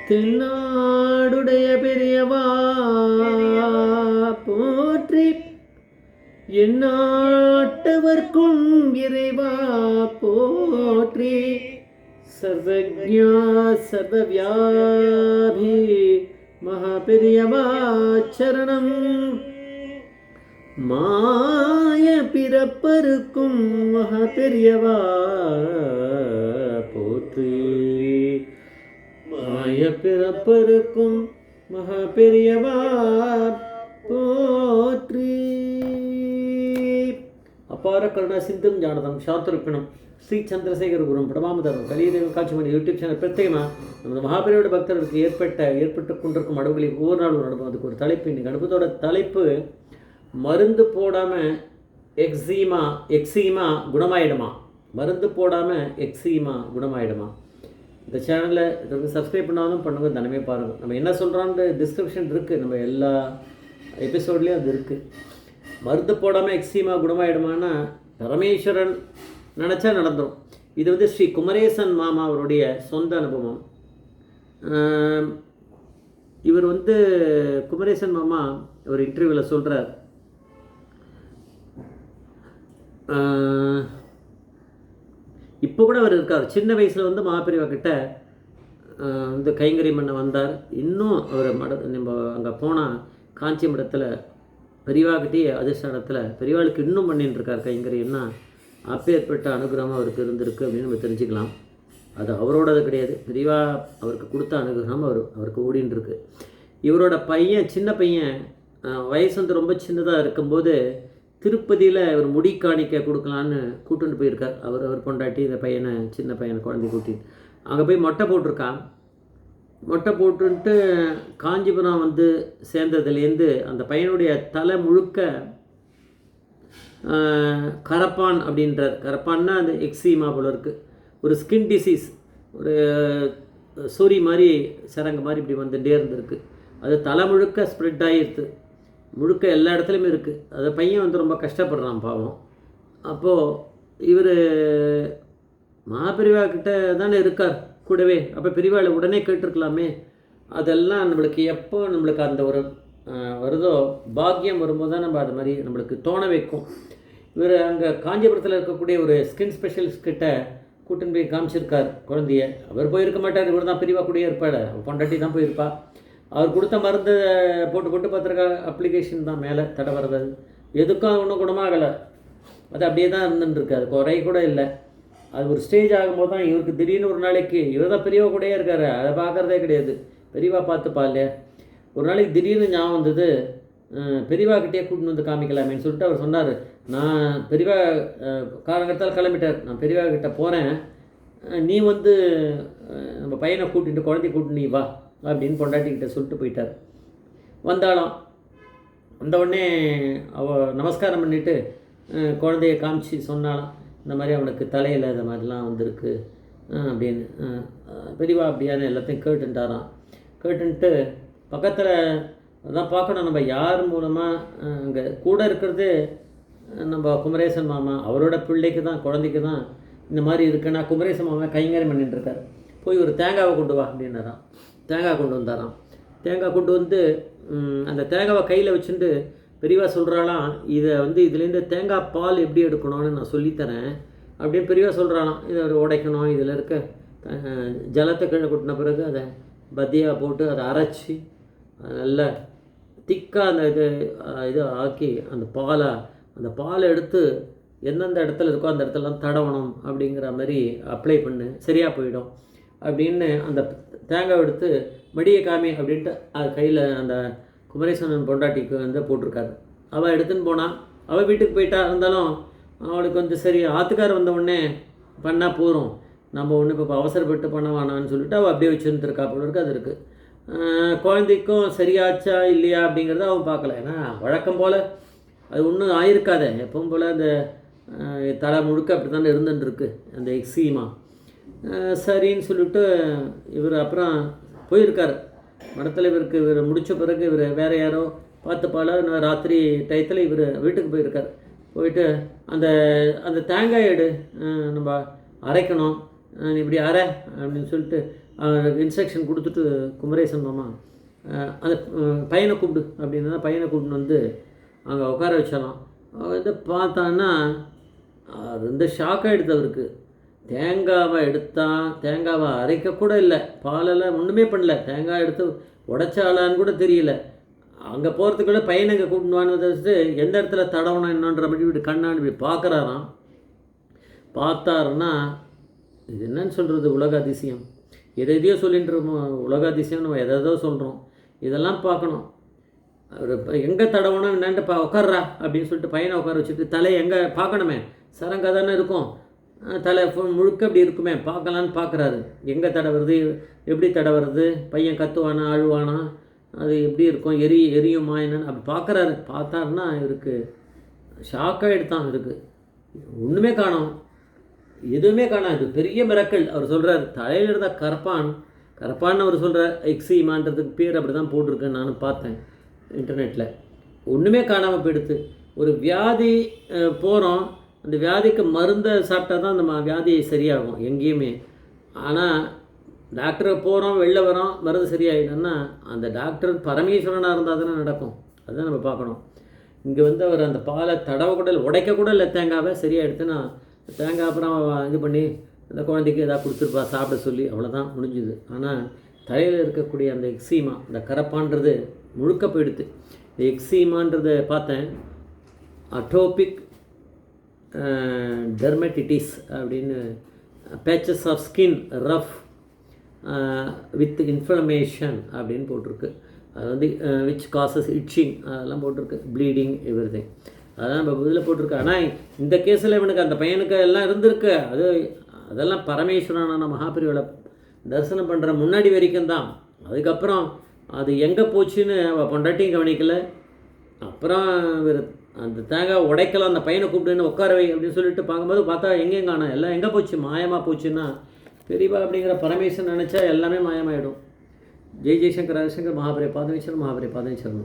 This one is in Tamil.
தென்னாடுடைய பெரியவா போற்றி, எந்நாட்டவர்க்கும் இறைவா போற்றி, சர்வஜ்ஞா சர்வவியாபி மகாபெரியவா சரணம். மாய பிறப்பருக்கும் மகாபெரியவா போற்றி, மாய பிறப்பருக்கும் மகாபெரியவா போற்றி. அபார கருணா சிந்தும் ஞானதம் சாத்துருப்பினம் ஸ்ரீ சந்திரசேகர குரும் பிரமாமதரம் கலியுக காட்சிமணி யூடியூப் சேனல் பிரத்யேகமாக நமது மகாபெரியோட பக்தர்களுக்கு ஏற்பட்டு கொண்டிருக்கும் அனுபவங்களில் ஒவ்வொரு நாளும் ஒரு அனுபவம். அதுக்கு ஒரு தலைப்பு, இன்றைக்கி அனுபவத்தோட தலைப்பு மருந்து போடாமல் எக்ஸீமா குணமாயிடுமா. மருந்து போடாமல் எக்ஸீமா குணமாயிடுமா. இந்த சேனலில் இதற்கு சப்ஸ்கிரைப் பண்ணாலும் பண்ணுங்க, தனமே பாருங்கள். நம்ம என்ன சொல்கிறான்னு டிஸ்கிரிப்ஷன் இருக்குது, நம்ம எல்லா எபிசோட்லேயும் அது இருக்குது. மருந்து போடாமல் எக்ஸீமா குணமாயிடுமான்னா பரமேஸ்வரன் நினச்சா நடந்துடும். இது வந்து ஸ்ரீ குமரேசன் மாமா அவருடைய சொந்த அனுபவம். இவர் வந்து குமரேசன் மாமா ஒரு இன்டர்வியூவில் சொல்கிறார், இப்போ கூட அவர் இருக்கார். சின்ன வயசில் வந்து மகாபெரிவா கிட்ட வந்து கைங்கரியம் பண்ண வந்தார். இன்னும் அவர் நம்ம அங்கே போனால் காஞ்சி மடத்தில் பெரியவாக்கிட்டே அதிஷ்டானத்தில் பெரியவாளுக்கு இன்னும் பண்ணின்னு இருக்கார் கைங்கரியம்னா அப்பேற்பட்ட அனுகிரகம் அவருக்கு இருந்திருக்கு அப்படின்னு நம்ம தெரிஞ்சுக்கலாம். அது அவரோடது கிடையாது, பெரியவா அவருக்கு கொடுத்த அனுகிரகம் அவருக்கு ஓடின்னு இருக்கு. இவரோட பையன், சின்ன பையன், வயசு வந்து ரொம்ப சின்னதாக இருக்கும்போது திருப்பதியில் இவர் முடி காணிக்க கொடுக்கலான்னு கூட்டுன்னு போயிருக்கார். அவர் பொண்டாட்டி இந்த பையனை, சின்ன பையனை குழந்தை கூட்டின்னு அங்கே போய் மொட்டை போட்டிருக்கான். மொட்டை போட்டுன்ட்டு காஞ்சிபுரம் வந்து சேர்ந்ததுலேருந்து அந்த பையனுடைய தலை முழுக்க கரப்பான் அப்படின்றார். கரப்பான்னா அந்த எக்ஸீமா போல இருக்குது, ஒரு ஸ்கின் டிசீஸ், ஒரு சொறி மாதிரி சரங்க மாதிரி இப்படி வந்துட்டே இருந்திருக்கு. அது தலை முழுக்க ஸ்ப்ரெட் ஆகிடுது, முழுக்க எல்லா இடத்துலையுமே இருக்குது. அதை பையன் வந்து ரொம்ப கஷ்டப்படுறான் பாவம். அப்போது இவர் மகாபெரிவா கிட்ட தானே இருக்கார் கூடவே. அப்போ பெரியவாளை உடனே கேட்டிருக்கலாமே. அதெல்லாம் நம்மளுக்கு எப்போ நம்மளுக்கு அந்த ஒரு வருதோ பாக்கியம் வரும்போது தான் நம்ம அது மாதிரி நம்மளுக்கு தோண வைக்கும். இவர் அங்கே காஞ்சிபுரத்தில் இருக்கக்கூடிய ஒரு ஸ்கின் ஸ்பெஷலிஸ்ட் கிட்ட கூட்டின்னு போய் காமிச்சிருக்கார் குழந்தைய. அவர் போயிருக்க மாட்டார், இவர் தான் பெரியவா கூடயே இருப்பாள், பொண்டாட்டி தான் போயிருப்பா. அவர் கொடுத்த மருந்து போட்டு பார்த்துருக்கா. அப்ளிகேஷன் தான் மேலே தடை வர்றது, எதுக்கும் ஒன்றும் குணமாகலை. அது அப்படியே தான் இருந்துருக்கு, அது குறை கூட இல்லை. அது ஒரு ஸ்டேஜ் ஆகும்போது தான் இவருக்கு திடீர்னு ஒரு நாளைக்கு, இவர் தான் பெரியவா கூடயே இருக்கார், அதை பார்க்குறதே கிடையாது, பெரியவா பார்த்துப்பா இல்லையா. ஒரு நாளைக்கு திடீர்னு ஞாபகம் வந்தது, பெரியவாக்கிட்டே கூட்டின்னு வந்து காமிக்கலாமேன்னு சொல்லிட்டு அவர் சொன்னார், நான் பெரியவா காலங்கத்தால் கிளம்பிட்டார், நான் பெரியவா கிட்ட போகிறேன், நீ வந்து நம்ம பையனை கூட்டிட்டு குழந்தைய கூட்டிட்டு நீ வா அப்படின்னு பொண்டாட்டிக்கிட்ட சொல்லிட்டு போயிட்டார். வந்தாலும் வந்த உடனே அவள் நமஸ்காரம் பண்ணிவிட்டு குழந்தைய காமிச்சு சொன்னாலும், இந்த மாதிரி அவனுக்கு தலையில் இந்த மாதிரிலாம் வந்திருக்கு அப்படின்னு. பெரியவா அப்படியான எல்லாத்தையும் கேட்டுட்டாராம். கேட்டுன்ட்டு பக்கத்தில் அதான் பார்க்கணும், நம்ம யார் மூலமாக அங்கே கூட இருக்கிறது நம்ம குமரேசன் மாமா, அவரோட பிள்ளைக்கு தான், குழந்தைக்கு தான் இந்த மாதிரி இருக்குன்னா குமரேசன் மாமா கைங்கரியம் பண்ணிட்டுருக்கார். போய் ஒரு தேங்காவை கொண்டு வா அப்படின்னாராம். தேங்காய் கொண்டு வந்தாராம். தேங்காய் கொண்டு வந்து அந்த தேங்காவை கையில் வச்சுட்டு பெரியவா சொல்கிறாளாம், இதை வந்து இதுலேருந்து தேங்காய் பால் எப்படி எடுக்கணும்னு நான் சொல்லித்தரேன் அப்படின்னு பெரியவா சொல்கிறாளாம். இதை உடைக்கணும், இதில் இருக்க ஜலத்தை கீழே கொட்டின பிறகு அதை பத்தியாக போட்டு அதை அரைச்சி நல்லா திக்காக அந்த இது ஆக்கி அந்த பாலை எடுத்து எந்தெந்த இடத்துல இருக்கோ அந்த இடத்துலலாம் தடவணும் அப்படிங்கிற மாதிரி அப்ளை பண்ணு, சரியாக போயிடும் அப்படின்னு அந்த தேங்காய் எடுத்து மடியை காமி அப்படின்ட்டு அது கையில் அந்த குமரேசன் பொண்டாட்டிக்கு வந்து போட்டிருக்காரு. அவள் எடுத்துன்னு போனான். அவள் வீட்டுக்கு போயிட்டா. இருந்தாலும் அவளுக்கு வந்து சரி ஆத்துக்கார் வந்த உடனே பண்ணால் போகிறோம், நம்ம ஒன்று இப்போ அவசரப்பட்டு பண்ண வேணான்னு சொல்லிட்டு அவள் அப்படியே வச்சுருந்துருக்கா போல இருக்குது. அது இருக்குது. குழந்தைக்கும் சரியாச்சா இல்லையா அப்படிங்கிறத அவன் பார்க்கல. ஏன்னா வழக்கம் போல் அது ஒன்றும் ஆயிருக்காத, எப்பவும் போல் அந்த தலை முழுக்க அப்படி தானே இருந்துட்டுருக்கு அந்த எக்ஸீமா. சரின்னு சொல்லிட்டு இவர் அப்புறம் போயிருக்கார் மடத்தில். இவர் முடித்த பிறகு இவர் வேறு யாரோ பார்த்துப்பால ராத்திரி டயத்தில் இவர் வீட்டுக்கு போயிருக்கார். போயிட்டு அந்த அந்த தேங்காய் எடு, நம்ம அரைக்கணும், இப்படி அரை அப்படின்னு சொல்லிட்டு இன்ஸ்ட்ரக்ஷன் கொடுத்துட்டு குமரேசன் மாமா அந்த பையனை கூப்பிடு அப்படின்னா பையனை கூப்பிட்டு வந்து அங்கே உட்கார வச்சலாம். வந்து பார்த்தான்னா அது வந்து ஷாக் ஆகிடுது அவருக்கு. தேங்காவை எடுத்தான், தேங்காவை அரைக்கக்கூட இல்லை, பாலெல்லாம் ஒன்றுமே பண்ணல, தேங்காய் எடுத்து உடைச்சாலான்னு கூட தெரியல. அங்கே போகிறதுக்குள்ளே பையனை இங்கே கூப்பிடுவான்னு வச்சுட்டு எந்த இடத்துல தடவணும் என்னன்ற மாதிரி இப்படி கண்ணான்னு இப்படி பார்க்குறாராம். பார்த்தாருன்னா இது என்னன்னு சொல்கிறது, உலக அதிசயம். எதையோ சொல்லிட்டு இருக்கோம், உலக அதிசயம் நம்ம எதோ சொல்கிறோம். இதெல்லாம் பார்க்கணும். அவர் எங்கே தடவணும் என்னன்ட்டு உட்கார்றா அப்படின்னு சொல்லிட்டு பையனை உட்கார வச்சுட்டு தலையை எங்கே பார்க்கணுமே, சரங்கா தானே இருக்கும், தலை முழுக்க அப்படி இருக்குமே பார்க்கலான்னு பார்க்குறாரு. எங்கே தடவுறது, எப்படி தடவுறது, பையன் கத்துவானா அழுவானா, அது எப்படி இருக்கும், எரியுமா என்னன்னு அப்படி பார்க்குறாரு. பார்த்தாருன்னா இவருக்கு ஷாக்காக எடுத்தான். இருக்கு ஒன்றுமே காணோம், எதுவுமே காணாம். இது பெரிய மிரக்கல். அவர் சொல்கிறார் தலையில் இருந்தால் கரப்பான்னு அவர் சொல்கிறார். எக்ஸிமான்றதுக்கு பேர் அப்படி தான் போட்டிருக்கேன்னு நானும் பார்த்தேன் இன்டர்நெட்டில். ஒன்றுமே காணாமல் போயிடுத்து. ஒரு வியாதி போகிறோம், அந்த வியாதிக்கு மருந்தை சாப்பிட்டா தான் அந்த வியாதி சரியாகும் எங்கேயுமே. ஆனால் டாக்டரை போகிறோம், வெளில வரோம், மருந்து சரியாயிடும்னா அந்த டாக்டர் பரமேஸ்வரனாக இருந்தால் தானே நடக்கும். அதுதான் நம்ம பார்க்கணும். இங்கே வந்து அவர் அந்த பாலை தடவக்கூட இல்லை, உடைக்கக்கூட இல்லை, தேங்காவை சரியாயிடுச்சுன்னா தேங்காய் அப்புறம் இது பண்ணி அந்த குழந்தைக்கு எதாவது கொடுத்துருப்பா சாப்பிட சொல்லி, அவ்வளோதான் முடிஞ்சுது. ஆனால் தலையில் இருக்கக்கூடிய அந்த எக்ஸீமா, அந்த கரப்பான்றது முழுக்க போயிடுது. இந்த எக்ஸீமான்றதை பார்த்தேன், அட்டோபிக் டெர்மட்டிட்டிஸ் அப்படின்னு, patches of skin rough with inflammation அப்படின்னு போட்டிருக்கு. அது வந்து விச் காசஸ் இட்சிங் அதெல்லாம் போட்டிருக்கு, ப்ளீடிங் எவ்ரிதிங் அதெல்லாம் நம்ம இதில் போட்டிருக்கு. ஆனால் இந்த கேஸில் இவனுக்கு அந்த பையனுக்கு எல்லாம் இருந்திருக்கு. அதெல்லாம் பரமேஸ்வரனான மகாபிரியோட தரிசனம் பண்ணுற முன்னாடி வரைக்கும் தான். அதுக்கப்புறம் அது எங்கே போச்சுன்னு அவள் பொண்டாட்டியும் கவனிக்கலை. அப்புறம் அந்த தேங்காய் உடைக்கலாம், அந்த பையனை கூப்பிட்டுன்னு உட்காரவை அப்படின்னு சொல்லிட்டு பார்க்கும்போது பார்த்தா எங்கேயும் காணோம், எல்லாம் எங்கே போச்சு, மாயமாக போச்சுன்னா பெரியவா அப்படிங்கிற பரமேஸ்வரன் நினச்சா எல்லாமே மாயமாயிடும். ஜெய் ஜெய்சங்கர் ஹரிசங்கர் மகாபரிய பாதவீச்சர் மகாபரிய பாதவீச்சர்.